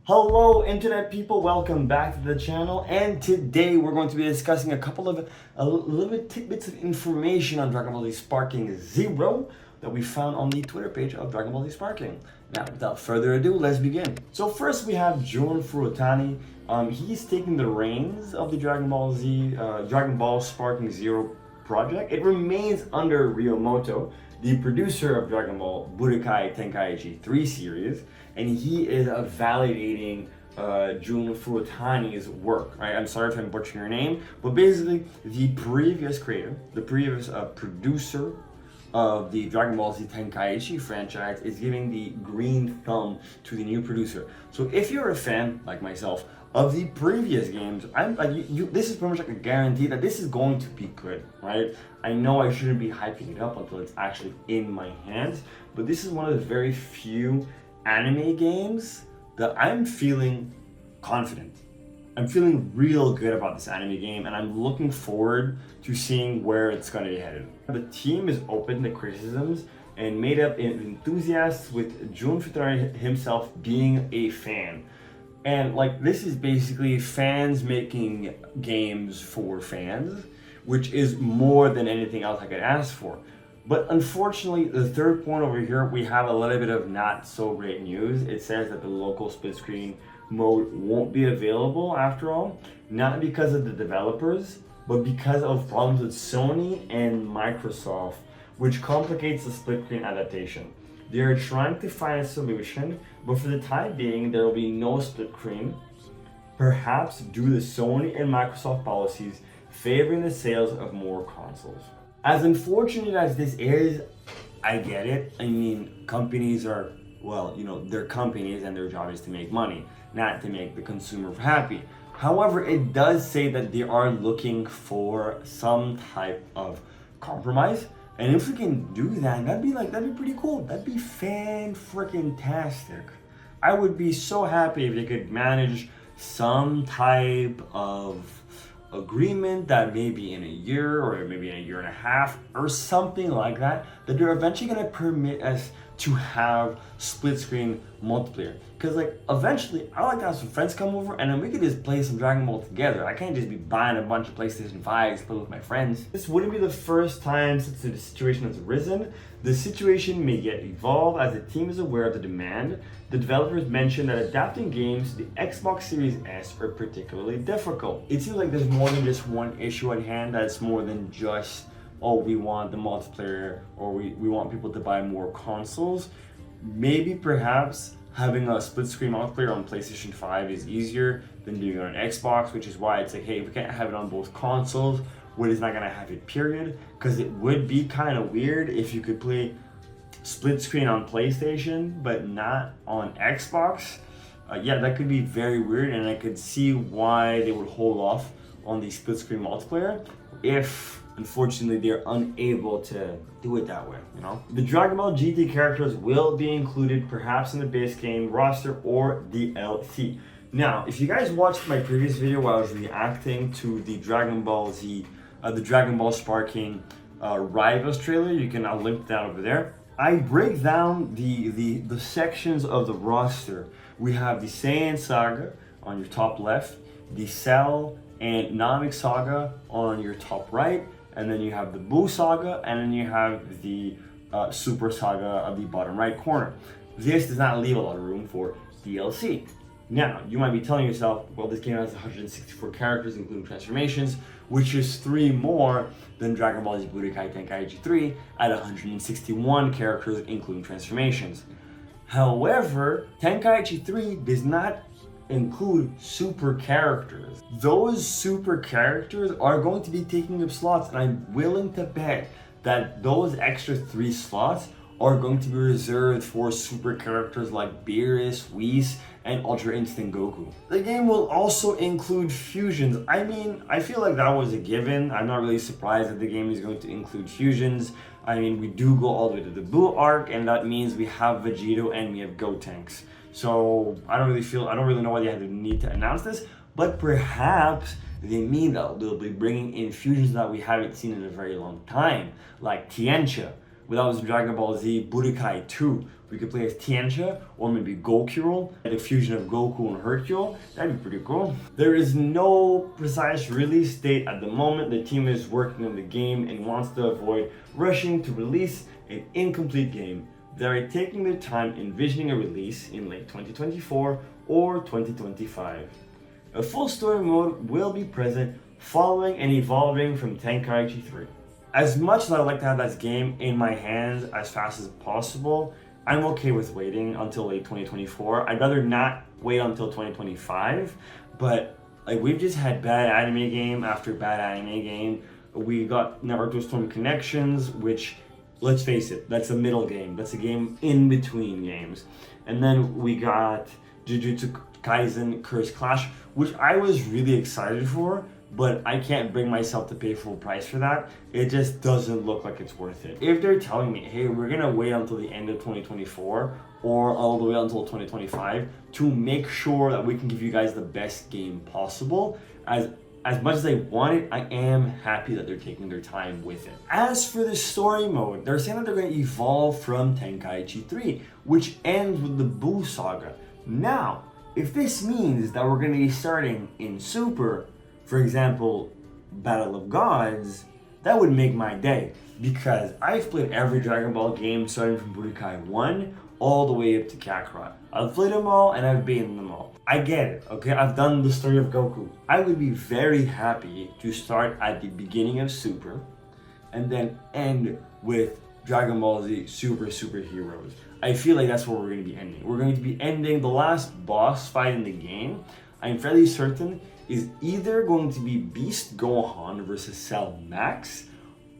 Hello internet people, welcome back to the channel, and today we're going to be discussing a little bit tidbits of information on Dragon Ball Z Sparking Zero that we found on the Twitter page of Dragon Ball Z Sparking. Now, without further ado, let's begin. So first we have Jun Furutani. He's taking the reins of the Dragon Ball Sparking Zero project. It remains under Ryomoto, the producer of Dragon Ball Budokai Tenkaichi 3 series, and he is validating Jun Furutani's work. Right? I'm sorry if I'm butchering your name, but basically the previous producer of the Dragon Ball Z Tenkaichi franchise is giving the green thumb to the new producer. So if you're a fan, like myself, of the previous games, this is pretty much like a guarantee that this is going to be good, right? I know I shouldn't be hyping it up until it's actually in my hands, but this is one of the very few anime games that I'm feeling confident. I'm feeling real good about this anime game, and I'm looking forward to seeing where it's going to be headed. The team is open to criticisms and made up in enthusiasts, with Jun Furutani himself being a fan. And like, this is basically fans making games for fans, which is more than anything else I could ask for. But unfortunately, the third point over here, we have a little bit of not so great news. It says that the local split screen mode won't be available after all, not because of the developers, but because of problems with Sony and Microsoft, which complicates the split screen adaptation. They are trying to find a solution, but for the time being, there will be no split screen, perhaps due to Sony and Microsoft policies favoring the sales of more consoles. As unfortunate as this is, I get it. I mean, companies are, well, they're companies and their job is to make money, not to make the consumer happy. However, it does say that they are looking for some type of compromise. And if we can do that, that'd be pretty cool. That'd be fan-freaking-tastic. I would be so happy if they could manage some type of agreement that maybe in a year or maybe in a year and a half or something like that, that they're eventually going to permit us to have split screen multiplayer. Because like, eventually I like to have some friends come over and then we could just play some Dragon Ball together. I can't just be buying a bunch of PlayStation 5s to play with my friends. This wouldn't be the first time since the situation has arisen. The situation may yet evolve as the team is aware of the demand. The developers mentioned that adapting games to the Xbox Series S are particularly difficult. It seems like there's more than just one issue at hand, that's more than just, oh, we want the multiplayer, or we want people to buy more consoles. Maybe perhaps having a split screen multiplayer on PlayStation 5 is easier than doing it on Xbox, which is why it's like, hey, we can't have it on both consoles. We're just not gonna have it, period. Because it would be kind of weird if you could play split screen on PlayStation but not on Xbox. Yeah, that could be very weird, and I could see why they would hold off on the split screen multiplayer if unfortunately they're unable to do it that way, The Dragon Ball GT characters will be included perhaps in the base game roster or DLC. Now, if you guys watched my previous video where I was reacting to the Dragon Ball Sparking Rivals trailer, I'll link that over there. I break down the sections of the roster. We have the Saiyan Saga on your top left, the Cell and Namek Saga on your top right, and then you have the Buu Saga, and then you have the Super Saga of the bottom right corner. This does not leave a lot of room for DLC. Now, you might be telling yourself, well, this game has 164 characters, including transformations, which is 3 more than Dragon Ball Z Budokai Tenkaichi 3 at 161 characters, including transformations. However, Tenkaichi 3 does not include super characters. Those super characters are going to be taking up slots, and I'm willing to bet that those extra 3 slots are going to be reserved for super characters like Beerus, Whis, and Ultra Instinct Goku. The game will also include fusions. I mean, I feel like that was a given. I'm not really surprised that the game is going to include fusions. I mean, we do go all the way to the Buu arc, and that means we have Vegito and we have Gotenks. So I don't really know why they had the need to announce this, but perhaps they mean that they'll be bringing in fusions that we haven't seen in a very long time, like Tiencha. That was Dragon Ball Z Budokai 2. we could play as Tianxia or maybe Gokuro, the fusion of Goku and Hercule. That'd be pretty cool. There is no precise release date at the moment. The team is working on the game and wants to avoid rushing to release an incomplete game. They're taking their time envisioning a release in late 2024 or 2025. A full story mode will be present following and evolving from Tenkaichi 3. As much as I'd like to have that game in my hands as fast as possible, I'm okay with waiting until late 2024. I'd rather not wait until 2025, but like we've just had bad anime game after bad anime game. We got Naruto Storm Connections, which, let's face it, that's a middle game. That's a game in between games. And then we got Jujutsu Kaisen Curse Clash, which I was really excited for, but I can't bring myself to pay full price for that. It just doesn't look like it's worth it. If they're telling me, hey, we're gonna wait until the end of 2024 or all the way until 2025 to make sure that we can give you guys the best game possible, as much as I want it, I am happy that they're taking their time with it. As for the story mode, they're saying that they're going to evolve from Tenkaichi 3, which ends with the Buu saga. Now, if this means that we're going to be starting in Super, for example, Battle of Gods, that would make my day, because I've played every Dragon Ball game starting from Budokai 1 all the way up to Kakarot. I've played them all and I've beaten them all. I get it, okay? I've done the story of Goku. I would be very happy to start at the beginning of Super and then end with Dragon Ball Z Super Heroes. I feel like that's where we're going to be ending. We're going to be ending the last boss fight in the game. I'm fairly certain is either going to be Beast Gohan versus Cell Max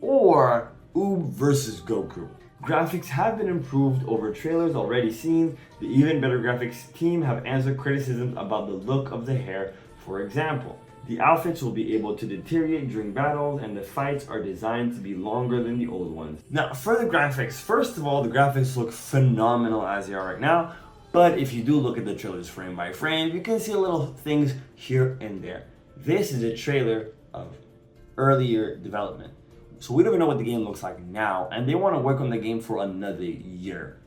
or Oob versus Goku. Graphics have been improved over trailers already seen. The even better graphics team have answered criticisms about the look of the hair. For example, the outfits will be able to deteriorate during battles and the fights are designed to be longer than the old ones. Now, for the graphics, first of all, the graphics look phenomenal as they are right now. But if you do look at the trailers frame by frame, you can see a little things here and there. This is a trailer of earlier development. So we don't even know what the game looks like now, and they want to work on the game for another year.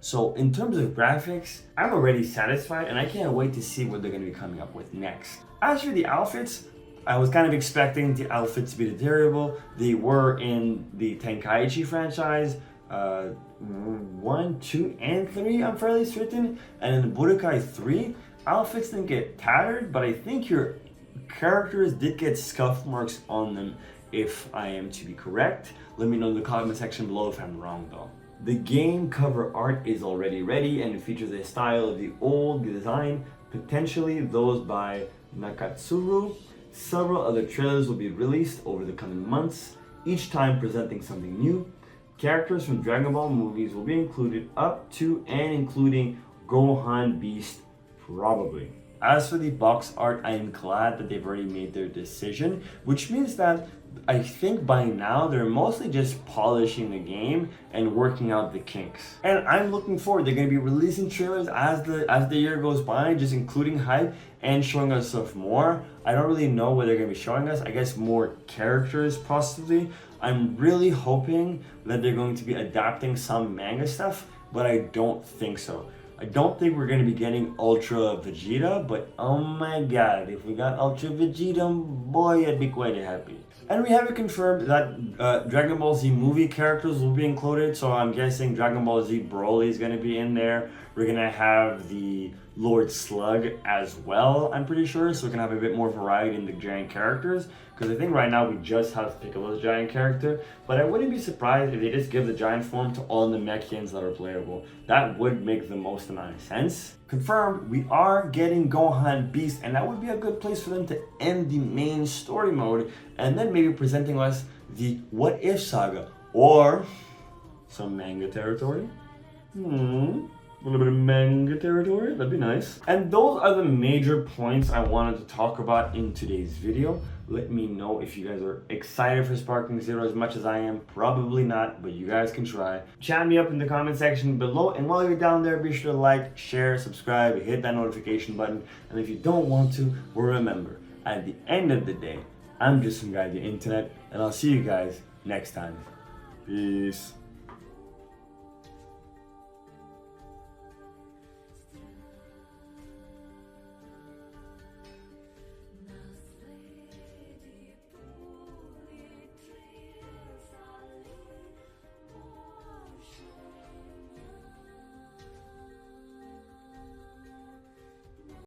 So in terms of graphics, I'm already satisfied and I can't wait to see what they're going to be coming up with next. As for the outfits, I was kind of expecting the outfits to be terrible. They were in the Tenkaichi franchise, 1, 2, and 3, I'm fairly certain. And in Budokai 3, outfits didn't get tattered, but I think your characters did get scuff marks on them, if I am to be correct. Let me know in the comment section below if I'm wrong though. The game cover art is already ready and it features a style of the old design, potentially those by Nakatsuru. Several other trailers will be released over the coming months, each time presenting something new. Characters from Dragon Ball movies will be included up to and including Gohan Beast, probably. As for the box art, I am glad that they've already made their decision, which means that I think by now they're mostly just polishing the game and working out the kinks. And I'm looking forward. They're going to be releasing trailers as the year goes by, just including hype and showing us stuff more. I don't really know what they're going to be showing us. I guess more characters possibly. I'm really hoping that they're going to be adapting some manga stuff, but I don't think so. I don't think we're going to be getting Ultra Vegeta, but oh my god, if we got Ultra Vegeta, boy, I'd be quite happy. And we have it confirmed that Dragon Ball Z movie characters will be included, so I'm guessing Dragon Ball Z Broly is going to be in there. We're going to have the Lord Slug as well, I'm pretty sure, so we can have a bit more variety in the giant characters. Because I think right now we just have Piccolo's giant character, but I wouldn't be surprised if they just give the giant form to all the Namekians that are playable. That would make the most amount of sense. Confirmed, we are getting Gohan Beast, and that would be a good place for them to end the main story mode, and then maybe presenting us the What If saga, or some manga territory. A little bit of manga territory, that'd be nice. And those are the major points I wanted to talk about in today's video. Let me know if you guys are excited for Sparking Zero as much as I am. Probably not, but you guys can try. Chat me up in the comment section below, and while you're down there, be sure to like, share, subscribe, hit that notification button. And if you don't want to, well, remember, at the end of the day, I'm just some guy on the internet, and I'll see you guys next time. Peace.